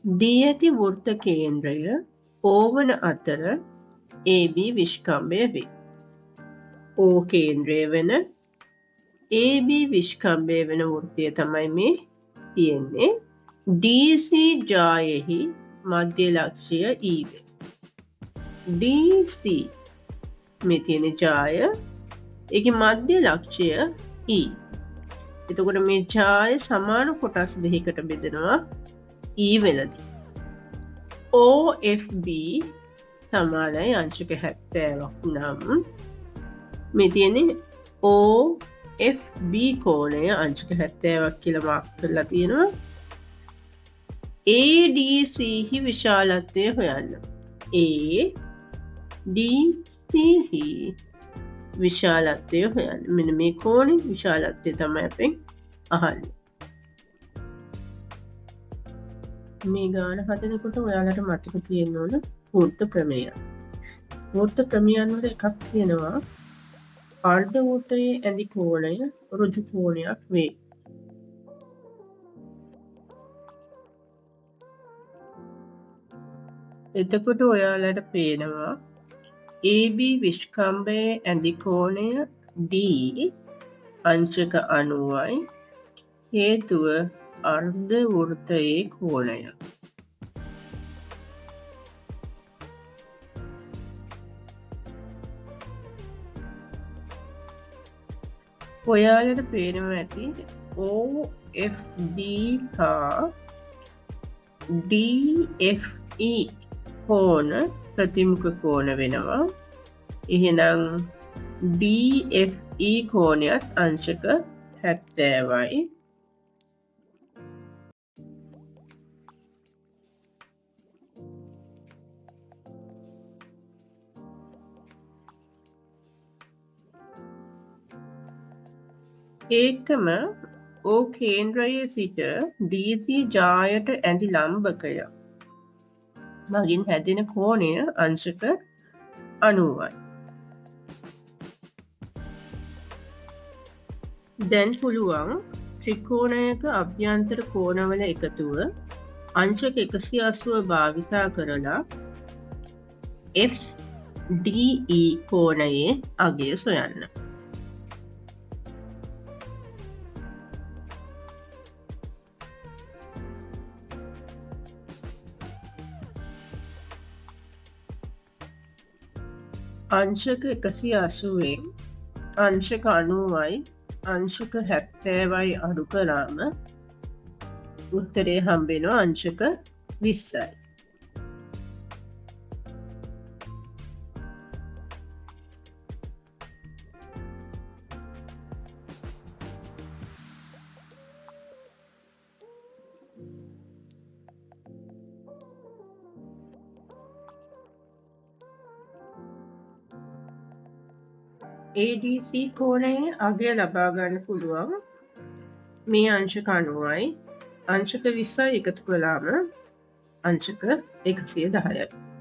දී ඇති වෘත්ත කේන්ද්‍රය O වන අතර AB විෂ්කම්භය වේ. O කේන්ද්‍රය වෙන AB විෂ්කම්භය වෙන වෘත්තය තමයි මේ තියෙන්නේ. DC ජායෙහි මධ්‍ය ලක්ෂය E වේ. DC මේ තියෙන ජාය ඒකේ මධ්‍ය ලක්ෂය E. එතකොට මේ ජාය සමාන කොටස් දෙකකට බෙදෙනවා E වෙලදී. OFB සමානයි අංශක 70ක් නම් මේ තියෙන්නේ OFB කෝණය අංශක 70ක් කියලා මාක් කරලා තියෙනවා. ADC හි විශාලත්වය හොයන්න. ADC හි විශාලත්වය හොයන්න. මෙන්න මේ කෝණේ විශාලත්වය තමයි අපෙන් අහන්නේ. මේ ගාන හදනකොට ඔයාලට මතක තියෙන්න ඕන වෘත්ත ප්‍රමේය. වෘත්ත ප්‍රමේයන් වල එකක් තියෙනවා අර්ධ වෘත්තයේ ඇති කෝණය ඍජු කෝණයක් වේ. එතකොට ඔයාලට පේනවා AB විෂ්කම්භයේ ඇති කෝණය D අංශක 90යි. හේතුව අර්ධ වෘත්තයේ කෝණය. ඔයාලට පේනවා ඇති OFB හා DFE කෝණ ප්‍රතිමුඛ කෝණ වෙනවා. එහෙනම් DFE කෝණයත් අංශක 70යි. ඒකම O කේන්ද්‍රයේ සිට DC ජායට ඇති ලම්බකය මගින් හැදෙන කෝණය අංශක 90යි. දැන් පුළුවන් ත්‍රිකෝණයක අභ්‍යන්තර කෝණවල එකතුව අංශක 180 භාවිතා කරලා FDE කෝණයේ අගය සොයන්න. අංශක 180න් අංශක 90යි අංශක 70යි අඩු කළාම උත්තරේ හම්බෙනවා අංශක 20යි. ADC කෝණයේ අගය ලබා ගන්න පුළුවන් මේ අංශක 90යි අංශක 20යි එකතු කළාම අංශක 110යි.